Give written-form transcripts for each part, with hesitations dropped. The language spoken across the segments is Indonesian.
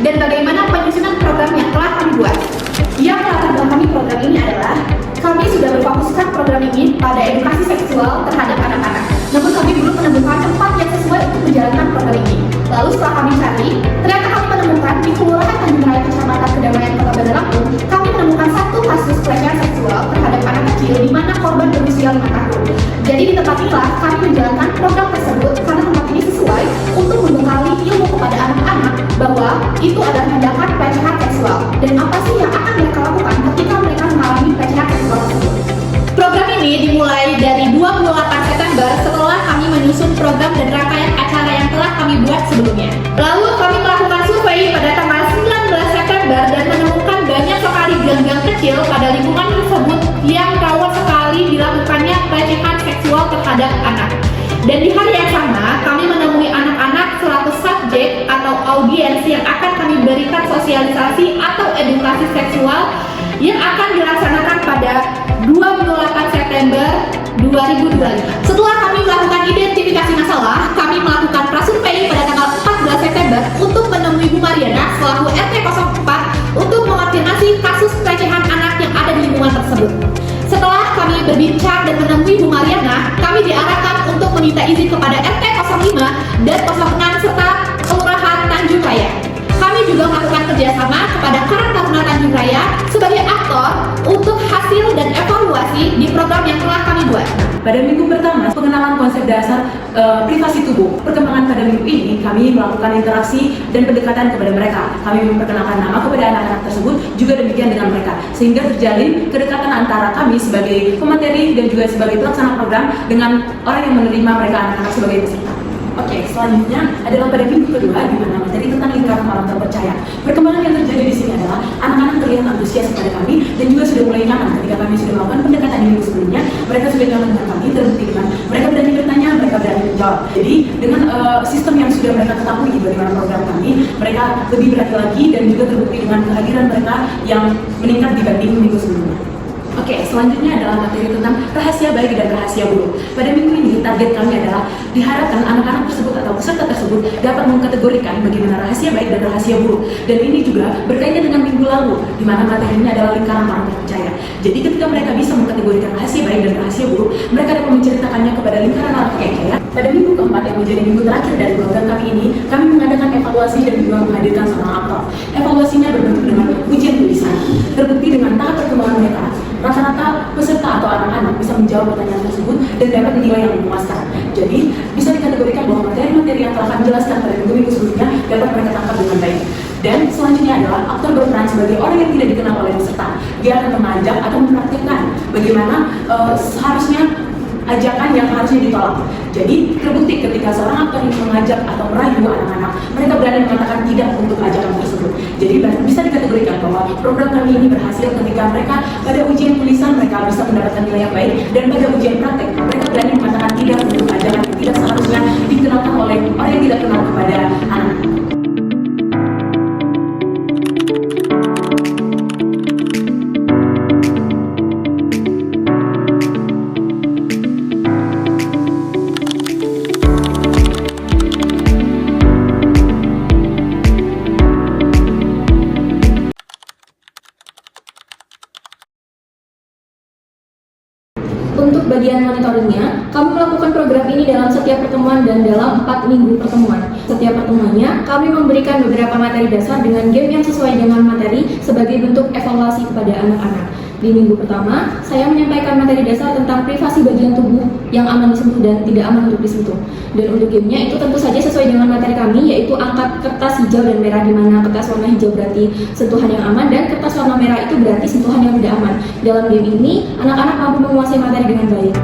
dan bagaimana penyusunan program yang telah kami buat. Yang latar belakang program ini adalah kami sudah berfokuskan program ini pada edukasi seksual terhadap anak-anak. Namun kami belum menemukan tempat yang sesuai untuk menjalankan program ini. Lalu setelah kami cari, ternyata kami menemukan di Kelurahan Tanjung Raya Kecamatan Kedamaian Kota Bandar Lampung, kami menemukan satu kasus pelecehan seksual terhadap anak kecil di mana korban berusia 5 tahun. Jadi di tempat inilah kami menjalankan program tersebut karena tempat ini sesuai untuk membekali ilmu kepada anak-anak bahwa itu adalah tindakan pelecehan seksual dan apa sih yang akan mereka lakukan ketika mereka mengalami pelecehan seksual tersebut. Program ini dimulai dari 28 September setelah kami menyusun program dan rangkaian acara yang telah kami buat sebelumnya. Lalu kami melakukan survei pada tanggal 19 September dan menemukan banyak sekali gang-gang kecil pada lingkungan tersebut yang rawan sekali dilakukannya pelecehan seksual terhadap anak. Dan di hari yang sama, kami menemui anak-anak selaku subjek atau audiens yang akan kami berikan sosialisasi atau edukasi seksual yang akan dilaksanakan pada 28 September 2025. Setelah kami melakukan identifikasi masalah, kami melakukan prasurvei pada tanggal 14 September untuk menemui Bu Mariana selaku RT 04 untuk mengonfirmasi kasus pelecehan anak yang ada di lingkungan tersebut. Setelah kami berbincang dan menemui Bu Mariana, kami diarahkan untuk meminta izin kepada RT 05 dan 06 serta Kelurahan Tanjung Raya. Kami juga melakukan kerjasama kepada Karang Taruna Tanjung Raya sebagai aktor untuk hasil dan evaluasi di program yang telah kami buat. Pada minggu pertama, pengenalan konsep dasar privasi tubuh. Perkembangan pada minggu ini, kami melakukan interaksi dan pendekatan kepada mereka. Kami memperkenalkan nama kepada anak-anak tersebut, juga demikian dengan mereka. Sehingga terjalin kedekatan antara kami sebagai pemateri dan juga sebagai pelaksana program dengan orang yang menerima mereka anak-anak sebagai peserta. Oke, selanjutnya adalah pada minggu kedua di mana materi tentang lingkaran orang terpercaya. Perkembangan yang terjadi di sini adalah anak-anak terlihat antusias kepada kami dan juga sudah mulai nyaman ketika kami sudah melakukan pendekatan di minggu sebelumnya. Mereka sudah nyaman dengan kami, terbukti dengan mereka berani bertanya, mereka berani menjawab. Jadi dengan sistem yang sudah mereka ketahui bagaimana program kami, mereka lebih berani lagi dan juga terbukti dengan kehadiran mereka yang meningkat dibanding minggu sebelumnya. Oke, selanjutnya adalah materi tentang rahasia baik dan rahasia buruk. Pada minggu ini, target kami adalah diharapkan anak-anak tersebut atau peserta tersebut dapat mengkategorikan bagaimana rahasia baik dan rahasia buruk. Dan ini juga berkaitan dengan minggu lalu, di mana materinya adalah lingkaran orang terpercaya. Jadi ketika mereka bisa mengkategorikan rahasia baik dan rahasia buruk, mereka dapat menceritakannya kepada lingkaran orang terpercaya. Pada minggu keempat yang menjadi minggu terakhir dari program kami ini, kami mengadakan evaluasi dan juga menghadirkan seorang aktor. Evaluasinya berbentuk dengan ujian tulisan. Terbukti dengan tahap perkembangan mereka. Rata-rata peserta atau anak-anak bisa menjawab pertanyaan tersebut dan dapat nilai yang memuaskan. Jadi, bisa dikategorikan bahwa materi-materi yang telah kami jelaskan pada minggu-minggu sebelumnya dapat mereka tangkap dengan baik. Dan selanjutnya adalah aktor berperan sebagai orang yang tidak dikenal oleh peserta. Dia akan mengajak atau mempraktikkan bagaimana seharusnya ajakan yang harusnya ditolak. Jadi terbukti ketika seorang aktor ini mengajak atau merayu anak-anak, mereka berani mengatakan tidak untuk ajakan tersebut. Jadi bisa dikategorikan bahwa program kami ini berhasil ketika mereka pada ujian tulisan mereka bisa mendapatkan nilai yang baik, dan pada ujian praktek mereka berani mengatakan tidak untuk ajakan yang tidak seharusnya dikenalkan oleh orang yang tidak kenal kepada anak. Untuk bagian monitoringnya, kami melakukan program ini dalam setiap pertemuan dan dalam 4 minggu pertemuan. Setiap pertemuannya, kami memberikan beberapa materi dasar dengan game yang sesuai dengan materi sebagai bentuk evaluasi kepada anak-anak. Di minggu pertama, saya menyampaikan materi dasar tentang privasi bagian tubuh yang aman disentuh dan tidak aman untuk disentuh. Dan untuk gamenya itu tentu saja sesuai dengan materi kami, yaitu angkat kertas hijau dan merah, di mana kertas warna hijau berarti sentuhan yang aman dan kertas warna merah itu berarti sentuhan yang tidak aman. Dalam game ini, anak-anak mampu menguasai materi dengan baik.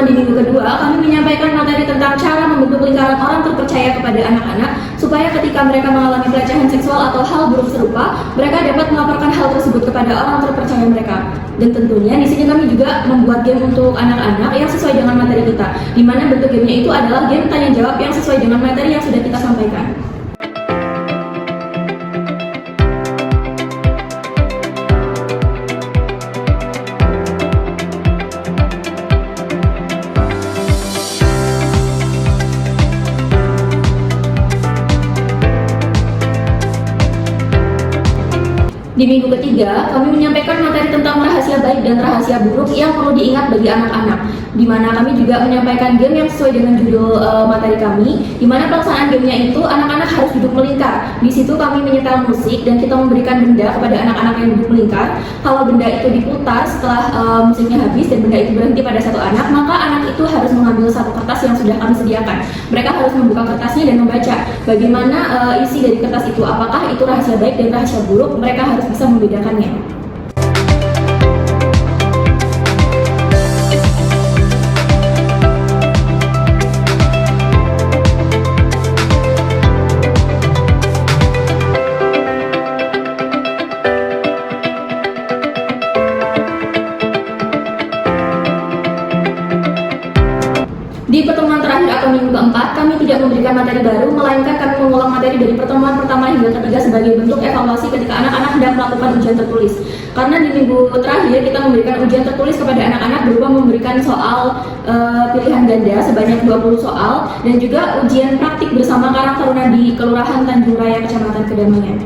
di minggu kedua, kami menyampaikan materi tentang cara membentuk lingkaran orang terpercaya kepada anak-anak supaya ketika mereka mengalami pelecehan seksual atau hal buruk serupa, mereka dapat melaporkan hal tersebut kepada orang terpercaya mereka. Dan tentunya di sini kami juga membuat game untuk anak-anak yang sesuai dengan materi kita, di mana bentuk gamenya itu adalah game tanya jawab yang sesuai dengan materi yang sudah kita sampaikan. Di minggu ketiga, kami menyampaikan materi tentang rahasia baik dan rahasia buruk yang perlu diingat bagi anak-anak. Di mana kami juga menyampaikan game yang sesuai dengan judul materi kami, di mana pelaksanaan gamenya itu anak-anak harus duduk melingkar. Di situ kami menyetel musik dan kita memberikan benda kepada anak-anak yang duduk melingkar. Kalau benda itu diputar setelah musiknya habis dan benda itu berhenti pada satu anak, maka anak itu harus mengambil satu kertas yang sudah kami sediakan. Mereka harus membuka kertasnya dan membaca bagaimana isi dari kertas itu, apakah itu rahasia baik dan rahasia buruk. Mereka harus bisa membedakannya. Di pertemuan terakhir atau minggu keempat, kami tidak memberikan materi baru, melainkan kami mengulang materi dari pertemuan pertama hingga ketiga sebagai bentuk evaluasi ketika anak-anak hendak melakukan ujian tertulis. Karena di minggu terakhir kita memberikan ujian tertulis kepada anak-anak berupa memberikan soal pilihan ganda sebanyak 20 soal dan juga ujian praktik bersama Karang Taruna di Kelurahan Tanjung Raya, Kecamatan Kedamaian.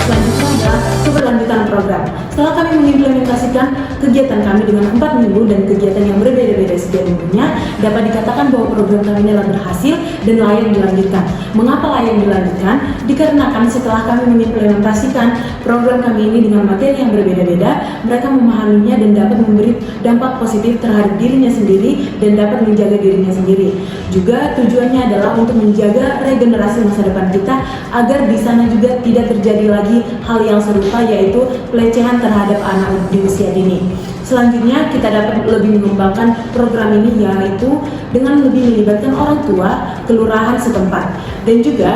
Selanjutnya adalah keberlanjutan program. Setelah kami mengimplementasikan kegiatan kami dengan 4 minggu dan kegiatan yang berbeda-beda setiap minggunya, dapat dikatakan bahwa program kami telah berhasil dan layak dilanjutkan. Mengapa layak dilanjutkan? Dikarenakan setelah kami mengimplementasikan program kami ini dengan materi yang berbeda-beda, mereka memahaminya dan dapat memberi dampak positif terhadap dirinya sendiri dan dapat menjaga dirinya sendiri. Juga tujuannya adalah untuk menjaga regenerasi masa depan kita agar di sana juga tidak terjadi lagi hal yang serupa, yaitu pelecehan terhadap anak di usia dini. Selanjutnya kita dapat lebih mengembangkan program ini, yaitu dengan lebih melibatkan orang tua, kelurahan setempat, dan juga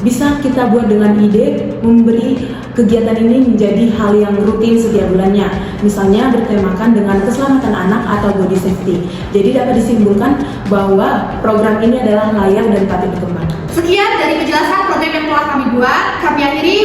bisa kita buat dengan ide memberi kegiatan ini menjadi hal yang rutin setiap bulannya. Misalnya bertemakan dengan keselamatan anak atau body safety. Jadi dapat disimpulkan bahwa program ini adalah layak dan patut dikembangkan. Sekian dari penjelasan program yang telah kami buat. Kami akhiri.